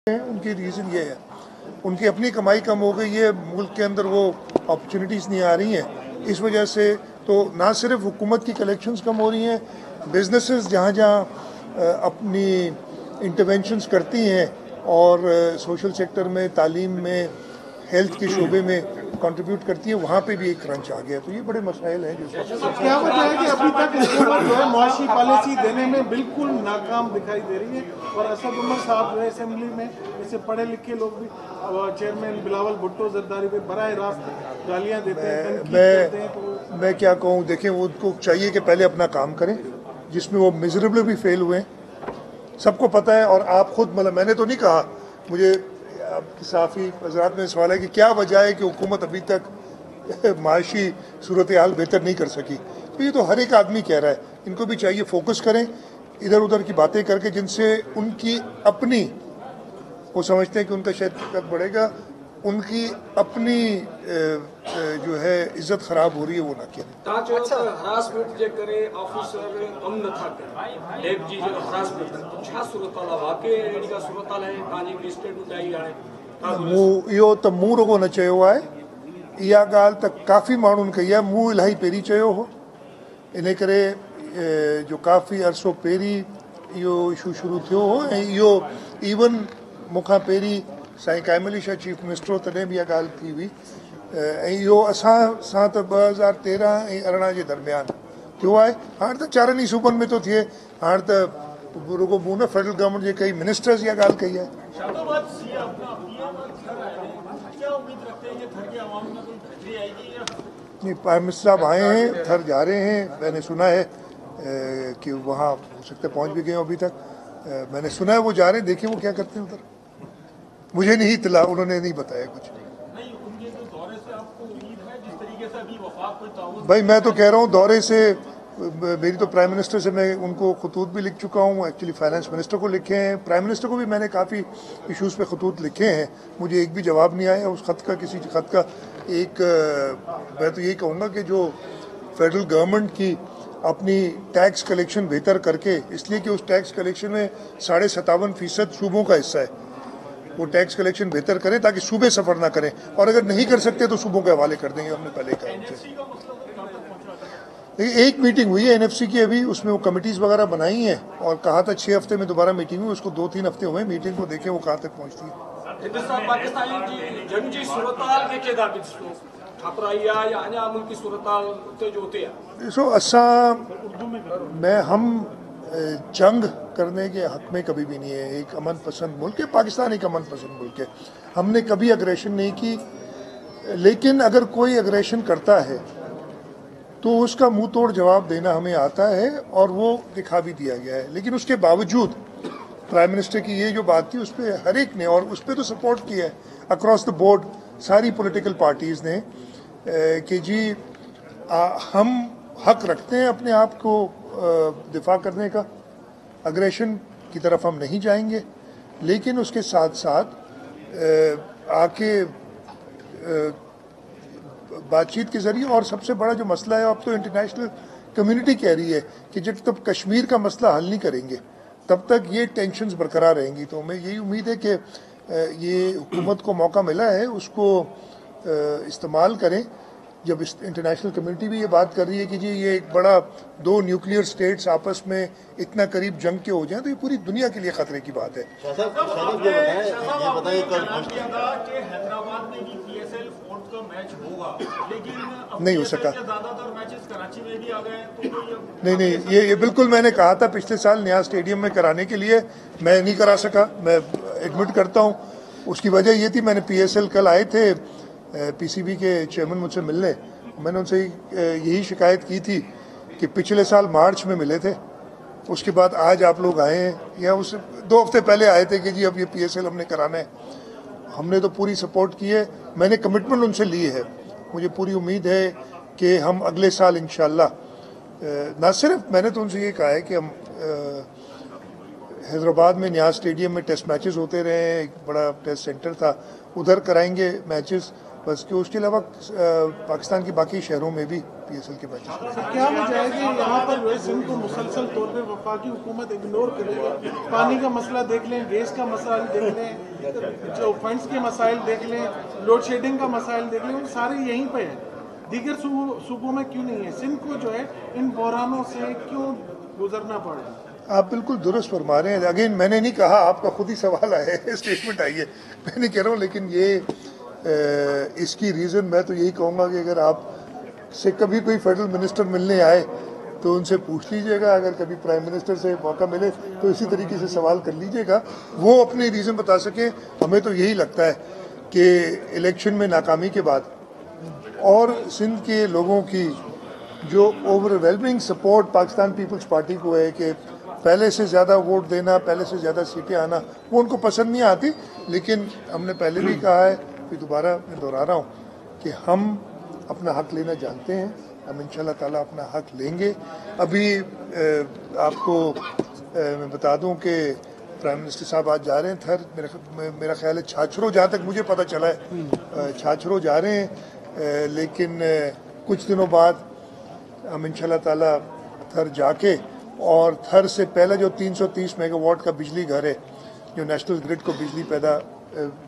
उनकी रीज़न ये है, उनकी अपनी कमाई कम हो गई है, मुल्क के अंदर वो अपॉर्चुनिटीज़ नहीं आ रही हैं, इस वजह से तो ना सिर्फ हुकूमत की कलेक्शंस कम हो रही हैं, बिजनेसेस जहाँ जहाँ अपनी इंटरवेंशंस करती हैं और सोशल सेक्टर में, तालीम में, हेल्थ के शोबे में कंट्रीब्यूट करती है, वहाँ पे भी एक क्रंच आ गया। तो ये बड़े मसाइल हैं जो क्या वजह है कि अभी तक हुकूमत जो है मुआशी पॉलिसी देने में बिल्कुल नाकाम दिखाई दे रही है और असद उमर साहब जो है असेंबली में जैसे पढ़े लिखे लोग भी चेयरमैन बिलावल भुट्टो जरदारी पे बराह रास्त गालियां देते हैं। मैं क्या कहूँ, देखें वो उनको चाहिए कि पहले अपना काम करें जिसमें वो मिजरेबल भी फेल हुए, सबको पता है। और आप खुद, मतलब मैंने तो नहीं कहा, मुझे साफ़ी हजरात में सवाल है कि क्या वजह है कि हुकूमत अभी तक माशी सूरत हाल बेहतर नहीं कर सकी। तो ये तो हर एक आदमी कह रहा है, इनको भी चाहिए फोकस करें इधर उधर की बातें करके जिनसे उनकी अपनी, वो समझते हैं कि उनका शायद कद बढ़ेगा, उनकी अपनी जो है इज्जत खराब हो रही है, वो ना करें। हरासमेंट जे करे ऑफिसर कम नथा कनि लेब जी जो हरासमेंट छा सूरत हाल वाकई अहिड़ी का सूरत हाल है तव्हांजी बि स्टेटमेंट आई हाणे इहो त मूं रुगो न चयो आहे, इहा ॻाल्हि त काफ़ी माण्हुनि कई आहे, मूं इलाही पहिरीं चयो हो। इन करे जो काफ़ी अरसो पहिरीं इहो इशू शुरू थियो हो ऐं इहो इवन मूंखां पहिरीं साईं काइम अली शाह चीफ मिनिस्टर हो तॾहिं बि इहा ॻाल्हि थी हुई ऐं इहो असां सां त 2013 ऐं 2018 जे दरमियान थियो आहे। हाणे त चारनि ई सूबनि में थो थिए, हाणे त रुगो मूं न फेडरल गवर्नमेंट जे कई मिनिस्टर्स इहा ॻाल्हि कई है। नहीं, प्राइम मिनिस्टर साहब आए हैं, थर जा रहे हैं, मैंने सुना है कि वहाँ हो सकता है पहुँच भी गए अभी तक, मैंने सुना है वो जा रहे हैं, देखिए वो क्या करते हैं उधर, मुझे नहीं इतला, उन्होंने नहीं बताया कुछ। भाई मैं तो कह रहा हूँ दौरे से, मेरी तो प्राइम मिनिस्टर से मैं उनको खतूत भी लिख चुका हूँ, एक्चुअली फाइनेंस मिनिस्टर को लिखे हैं, प्राइम मिनिस्टर को भी मैंने काफ़ी इश्यूज़ पे खतूत लिखे हैं, मुझे एक भी जवाब नहीं आया उस खत का, किसी खत का। एक मैं तो यही कहूँगा कि जो फेडरल गवर्नमेंट की अपनी टैक्स कलेक्शन बेहतर करके, इसलिए कि उस टैक्स कलेक्शन में 57.5% सूबों का हिस्सा है, वो टैक्स कलेक्शन बेहतर करें ताकि सूबे सफ़र ना करें, और अगर नहीं कर सकते तो सूबों के हवाले कर देंगे, हमने पहले कहा। एक मीटिंग हुई है एनएफसी की अभी, उसमें वो कमिटीज़ वगैरह बनाई हैं और कहा था 6 हफ्ते में दोबारा मीटिंग हुई, उसको 2-3 हफ्ते हुए मीटिंग को, देखें वो कहाँ तक पहुँचती है। हिंदुस्तान पाकिस्तान जी जंग जी सूरत-हाल खे केदा ॾिसो ठाकुराई आहे या अञा मुल्की सूरत-हाल उते जो उते आहे। ॾिसो हम जंग करने के हक में कभी भी नहीं है, एक अमन पसंद मुल्क है पाकिस्तान, एक अमन पसंद मुल्क है, हमने कभी अग्रेशन नहीं की, लेकिन अगर कोई अग्रेशन करता है तो उसका मुंह तोड़ जवाब देना हमें आता है और वो दिखा भी दिया गया है। लेकिन उसके बावजूद प्राइम मिनिस्टर की ये जो बात थी उस पर हर एक ने, और उस पर तो सपोर्ट किया है अक्रॉस द बोर्ड सारी पॉलिटिकल पार्टीज़ ने, कि जी हम हक रखते हैं अपने आप को दिफा करने का, अग्रेशन की तरफ हम नहीं जाएंगे, लेकिन उसके साथ साथ आके बातचीत के ज़रिए, और सबसे बड़ा जो मसला है अब तो इंटरनेशनल कम्युनिटी कह रही है कि जब तक कश्मीर का मसला हल नहीं करेंगे तब तक ये टेंशन्स बरकरार रहेंगी। तो हमें यही उम्मीद है कि ये हुकूमत को मौका मिला है उसको इस्तेमाल करें। जब इंटरनेशनल कम्युनिटी भी ये बात कर रही है कि जी ये एक बड़ा 2 न्यूक्लियर स्टेट्स आपस में इतना करीब जंग के हो जाएं, तो ये पूरी दुनिया के लिए खतरे की बात है। नहीं हो सका, नहीं, ये बिल्कुल मैंने कहा था पिछले साल नया स्टेडियम में कराने के लिए, मैं नहीं करा सका, मैं एडमिट करता हूँ। उसकी वजह ये थी, मैंने PSL कल आए थे PCB के चेयरमैन मुझसे मिलने, मैंने उनसे यही शिकायत की थी कि पिछले साल मार्च में मिले थे, उसके बाद आज आप लोग आए हैं, या उससे 2 हफ्ते पहले आए थे कि जी अब ये PSL हमने कराना है। हमने तो पूरी सपोर्ट की है, मैंने कमिटमेंट उनसे ली है, मुझे पूरी उम्मीद है कि हम अगले साल इंशाल्लाह, ना सिर्फ मैंने तो उनसे ये कहा है कि हम हैदराबाद में न्याज स्टेडियम में टेस्ट मैचेस होते रहे हैं, एक बड़ा टेस्ट सेंटर था, उधर कराएंगे मैचेस बस कि उसके अलावा पाकिस्तान की बाकी शहरों में भी PSL के मैचेस। क्या वजह है कि यहाँ पर सिंध को मुसलसल तौर पर वफाकी हुकूमत इग्नोर कर रही है? पानी का मसला देख लें, गैस का मसला देख लें, जो फंड्स के मसाइल देख लें, लोड शेडिंग का मसाइल देख लें, वो सारे यहीं पे हैं। दीगर सूबों में क्यों नहीं है? सिंध को जो है इन बहरानों से क्यों गुजरना पड़ रहा है? आप बिल्कुल दुरुस्त फरमा रहे हैं। अगेन मैंने नहीं कहा, आपका खुद ही सवाल आया है, स्टेटमेंट आई है, मैं नहीं कह रहा हूँ, लेकिन ये इसकी रीज़न मैं तो यही कहूँगा कि अगर आप से कभी कोई फेडरल मिनिस्टर मिलने आए तो उनसे पूछ लीजिएगा, अगर कभी प्राइम मिनिस्टर से मौका मिले तो इसी तरीके से सवाल कर लीजिएगा, वो अपनी रीज़न बता सके। हमें तो यही लगता है कि इलेक्शन में नाकामी के बाद और सिंध के लोगों की जो overwhelming support Pakistan Peoples Party को है कि पहले से ज़्यादा वोट देना, पहले से ज़्यादा सीटें आना, वो उनको पसंद नहीं आती। लेकिन हमने पहले भी कहा है, फिर दोबारा मैं दोहरा रहा हूँ कि हम अपना हक लेना जानते हैं, हम इंशाल्लाह ताला अपना हक लेंगे। अभी आपको मैं बता दूं कि प्राइम मिनिस्टर साहब आज जा रहे हैं थर, मेरा ख्याल है छाछरो, जहाँ तक मुझे पता चला है छाछरो जा रहे हैं, लेकिन कुछ दिनों बाद हम इंशाल्लाह ताला थर जाके और थर से पहले जो 330 मेगावाट का बिजली घर है जो नेशनल ग्रिड को बिजली पैदा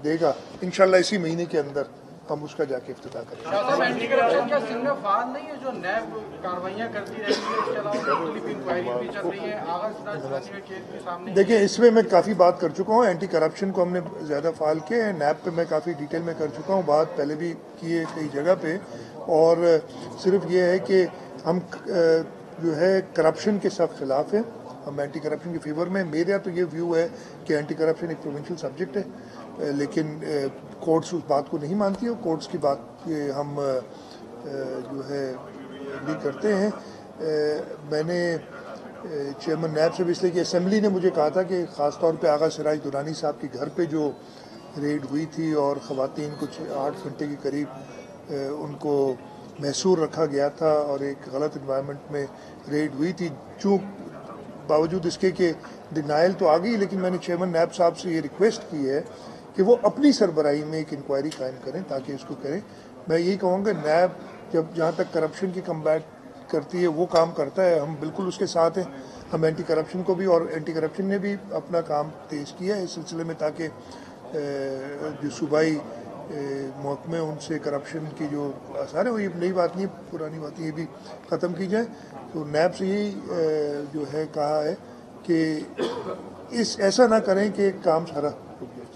देगा, इंशाल्लाह इसी महीने के अंदर हम उसका जाके इफ्तिताह करेंगे। एंटी करप्शन क्या सिंध में फाल नहीं है जो नैब कार्रवाइयां करती रहती है, इसके अलावा मुख्तलिफ इंक्वायरी भी चल रही है, आगा सिराज दुरानी का केस भी सामने? देखिए, इसमें मैं काफ़ी बात कर चुका हूँ, एंटी करप्शन को हमने ज़्यादा फाल किया है, नैब पे मैं काफ़ी डिटेल में कर चुका हूँ, बात पहले भी की है कई जगह पे। और सिर्फ ये है कि हम जो है करप्शन के सब खिलाफ हैं, हम एंटी करप्शन के फेवर में। मेरा तो ये व्यू है कि एंटी करप्शन एक प्रोविंशियल सब्जेक्ट है, लेकिन कोर्ट्स उस बात को नहीं मानती है। कोर्ट्स की बात हम जो है भी करते हैं। मैंने चेयरमैन नैब से भी, इसलिए कि असेंबली ने मुझे कहा था कि ख़ास तौर पे आगा सिराज दुरानी साहब के घर पे जो रेड हुई थी और ख़वातीन कुछ 8 घंटे के करीब उनको महसूर रखा गया था और एक गलत इन्वायरमेंट में रेड हुई थी, बावजूद इसके कि डिनाइल तो आ गई, लेकिन मैंने चेयरमैन नैब साहब से ये रिक्वेस्ट की है कि वो अपनी सरबराही में एक इंक्वायरी कायम करें ताकि इसको करें। मैं यही कहूँगा, नैब जब जहाँ तक करप्शन की कम्बैट करती है वो काम करता है, हम बिल्कुल उसके साथ हैं। हम एंटी करप्शन को भी, और एंटी करप्शन ने भी अपना काम तेज़ किया है इस सिलसिले में, ताकि जो सूबाई महकमे उनसे करप्शन की जो आसार है, वो ये नई बात नहीं, पुरानी बात ये भी ख़त्म की जाए। तो नैब से यही जो है कहा है कि ऐसा ना करें कि काम सारा रुक जाए।